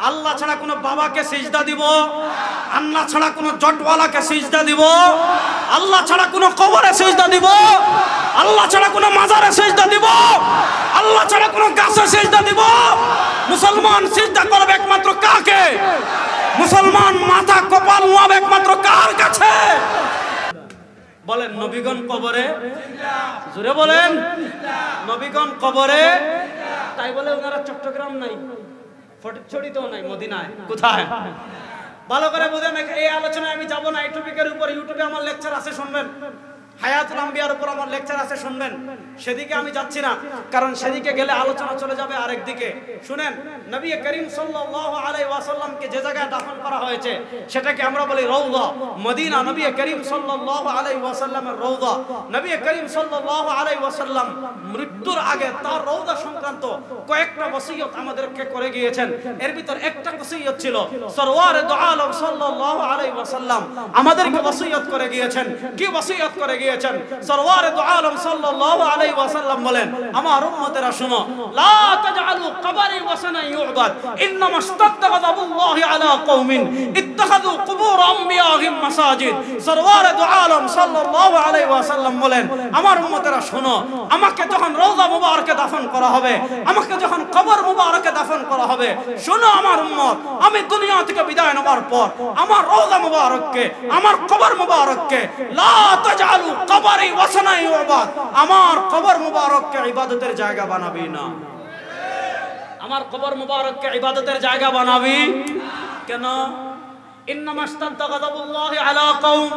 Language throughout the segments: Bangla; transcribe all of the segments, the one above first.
আল্লাহ ছাড়া কোনো বাবাকে সিজদা দিব? আল্লাহ ছাড়া কোনো জটওয়ালাকে সিজদা দিব? আল্লাহ ছাড়া কোনো কবরে সিজদা দিব? আল্লাহ ছাড়া কোনো মাজারে সিজদা দিব? আল্লাহ ছাড়া কোনো গাছে সিজদা দিব? মুসলমান সিজদা করবে একমাত্র কাকে? মুসলমান মাথা কপাল নোয়াবে একমাত্র কার কাছে? বলেন নবীগণ কবরে, জোরে বলেন নবীগণ কবরে। তাই বলে ওনারা চট্টগ্রাম নাই, ফটিকছড়িতেও নাই, মদিনায় কোথায়? ভালো করে বুঝেন। এই আলোচনায় আমি যাব না। এই টপিকের উপর ইউটিউবে আমার লেকচার আছে, শুনবেন। হায়াতুল আম্বিয়ার উপর আমার লেকচার আছে, শুনবেন। সেদিকে আমি যাচ্ছি না, কারণ সেদিকে গেলে আলোচনা চলে যাবে আরেক দিকে। শুনেন, নবী করিম সাল্লাল্লাহু আলাইহি ওয়াসাল্লামকে যে জায়গায় দাফন করা হয়েছে সেটাকে আমরা বলি রওজা মদিনা। নবী করিম সাল্লাল্লাহু আলাইহি ওয়াসাল্লামের রওজা। নবী করিম সাল্লাল্লাহু আলাইহি ওয়াসাল্লাম মৃত্যুর আগে তার রওজা সংক্রান্ত কয়েকটা ওসিয়ত আমাদেরকে করে গিয়েছেন। এর ভিতর একটা ওসিয়ত ছিল, সরওয়ারে দু আলম সাল্লাল্লাহু আলাইহি ওয়াসাল্লাম আমাদেরকে ওসিয়ত করে গিয়েছেন। কি ওসিয়ত করে গিয়েছেন? সরওয়ারে দু আলম সাল্লাল্লাহু আলাইহি ওয়াসাল্লাম বলেন, আমার উম্মতেরা শুনো, লা তাজআলু কবরি ওয়াসানা ইউবাদ, ইন্নামা ইসতাগদাবুল্লাহি আলা কওমিন ইত্তাখাযু কুবুর আমবিয়াহিম মাসাজিদ। সরওয়ারে দু আলম সাল্লাল্লাহু আলাইহি ওয়াসাল্লাম বলেন, আমার উম্মতেরা শুনো, আমাকে যখন রওজা মুবারকে দাফন করা হবে, আমাকে যখন কবর মুবারকে দাফন করা হবে, শুনো আমার উম্মত, আমি দুনিয়া থেকে বিদায় নেবার পর আমার রওজা মুবারককে, আমার কবর মুবারককে লা তাজআলু কবরি ওয়াসানা ইউবাদ, আমার কবর মুবারককে ইবাদতের জায়গা বানাবি না। আমার কবর মুবারককে ইবাদতের জায়গা বানাবি কেন? ইন্নামা ইসতাগদাবুল্লাহি আলা কওম।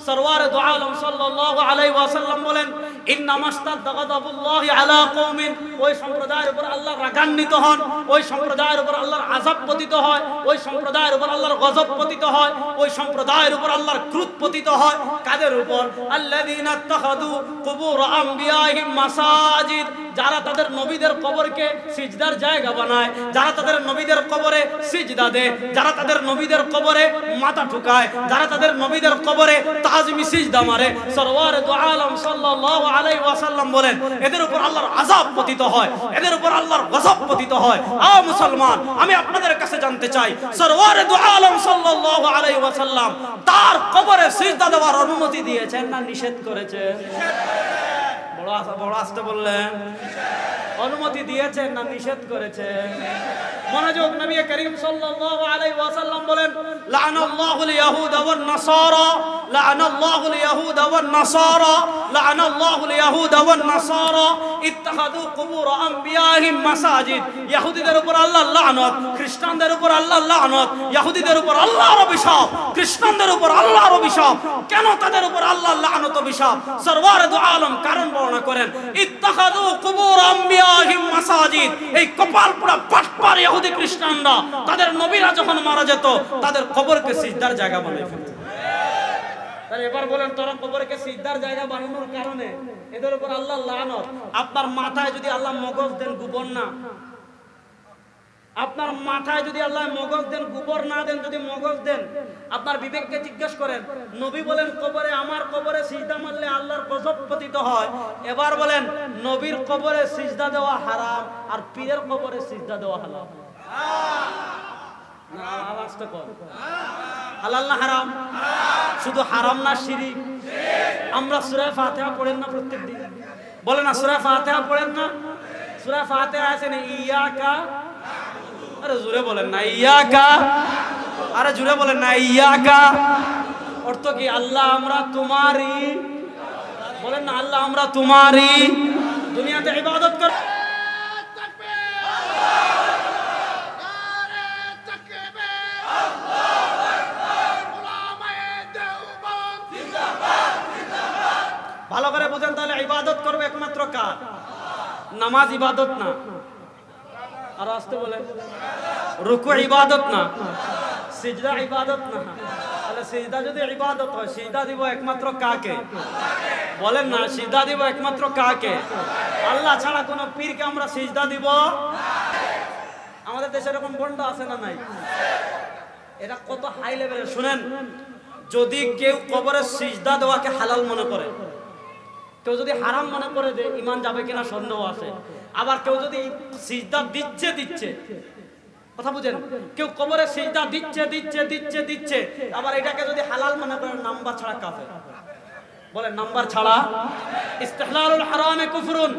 সরওয়ারে দু আলম সাল্লাল্লাহু আলাইহি ওয়াসাল্লাম বলেন, ইন্নামা ইসতাগদাবুল্লাহি আলা কওমিন, ওই সম্প্রদায়ের উপর আল্লাহ রাগান্বিত হন, ওই সম্প্রদায়ের উপর আল্লাহর আযাব পতিত হয়, ওই সম্প্রদায়ের উপর আল্লাহর গজব পতিত হয়, ওই সম্প্রদায়ের উপর আল্লাহর ক্রোধ পতিত হয়। কাদের উপর? আল্লাযীনা ইত্তাখাযু কুবুর আমবিয়াহিম মাসাজিদ, যারা তাদের নবীদের কবরকে সিজদার জায়গা বানায়, যারা তাদের নবীদের কবরে সিজদা দেয়, যারা তাদের নবীদের কবরে মাথা ঠুকায়, যারা তাদের নবীদের কবরে তাজমি সিজদা মারে। সরওয়ারে দু আলম সাল্লাল্লাহু আলাইহি ওয়াসাল্লাম বলেন, এদের উপর আল্লাহর আযাব পতিত হয়, এদের উপর আল্লাহর গজব পতিত হয়। মুসলমান, আমি আপনাদের কাছে জানতে চাই, সরওয়ারে দু আলম সাল্লাল্লাহু আলাইহি ওয়াসাল্লাম তার কবরে সিজদা দেওয়ার অনুমতি দিয়েছেন না নিষেধ করেছেন? বড় আসতে বললেন, অনুমতি দিয়েছেন না নিষেধ করেছেন? মনোযোগ। নবী করিম সাল্লাল্লাহু আলাইহি ওয়াসাল্লাম বলেন, লাআনাল্লাহুল ইয়াহুদা ওয়ান নাসারা, লাআনাল্লাহুল ইয়াহুদা ওয়ান নাসারা, লাআনাল্লাহুল ইয়াহুদা ওয়ান নাসারা ইত্তাখাযু কুবুর আমবিয়াহিম মাসাজিদ। ইহুদিদের উপর আল্লাহর লানত, খ্রিস্টানদের উপর আল্লাহর লানত। ইহুদিদের উপর আল্লাহর অভিশাপ, খ্রিস্টানদের উপর আল্লাহর অভিশাপ। কেন তাদের উপর আল্লাহর লানত অভিশাপ? সরওয়ারে দু আলম কারণ বর্ণনা করেন, ইত্তাখাযু কুবুর আমবিয়াহিম মাসাজিদ। এই কপাল পোড়া বাটপার ইহুদি খ্রিস্টানরা তাদের নবীরা যখন মারা যেত তাদের কবরকে সিজদার জায়গা বানিয়ে ফেলত। তাহলে এবার বলেন, তোরা কবরকে সিজদার জায়গা বানানোর কারণে এদের উপর আল্লাহর লানত। আপনার মাথায় যদি আল্লাহ মগজ দেন, গোবর না, আপনার মাথায় যদি আল্লাহ মগজ দেন, গোবর না দেন, যদি মগজ দেন, আপনার বিবেককে জিজ্ঞেস করেন। নবী বলেন, কবরে, আমার কবরে সিজদা মারলে আল্লাহর গজব পতিত হয়। এবার বলেন, নবীর কবরে সিজদা দেওয়া হারাম আর পীরের কবরে সিজদা দেওয়া হালাল? না, আওয়াজ তো কর। হালাল না হারাম? শুধু হারাম না, শিরিক। আমরা সূরা ফাতিহা পড়েন না প্রত্যেকদিন? বলেন না, সূরা ফাতিহা পড়েন না? সূরা ফাতিহা আছে না, ইয়াকা, আরে জোরে বলেন না, ইয়াকা, আরে জোরে বলেন না, ইয়াকা। অর্থ কি? আল্লাহ আমরা তোমারই। বলেন না, আল্লাহ আমরা তোমারই। দুনিয়াতে ইবাদত কর। ভালো করে বুঝেন, তাহলে ইবাদত করবে একমাত্র কার? নামাজ ইবাদত না, আর আসতে বলেন, রুকু ইবাদত না, সিজদা ইবাদত না। তাহলে সিজদা যদি ইবাদত হয়, সিজদা দিব একমাত্র কাকে? বলেন না, সিজদা দিব একমাত্র কাকে? আল্লাহ ছাড়া কোন পীরকে আমরা সিজদা দিব? আমাদের দেশে এরকম বন্ড আছে না নাই? এটা কত হাই লেভেলের। শুনেন, যদি কেউ কবরে সিজদা দেওয়াকে হালাল মনে করে, কেউ যদি হারাম মনে করে যে ইমান যাবে কিনা সন্দেহ আছে। আবার কেউ যদি সিজদা দিচ্ছে কথা বুঝেন, কেউ কবরে সিজদা দিচ্ছে দিচ্ছে দিচ্ছে দিচ্ছে, আবার এটাকে যদি হালাল মনে করেন নাম্বার ছাড়া কাফের। বলেন নাম্বার ছাড়া। ইস্তিহলালুল হারামে কুফরুন,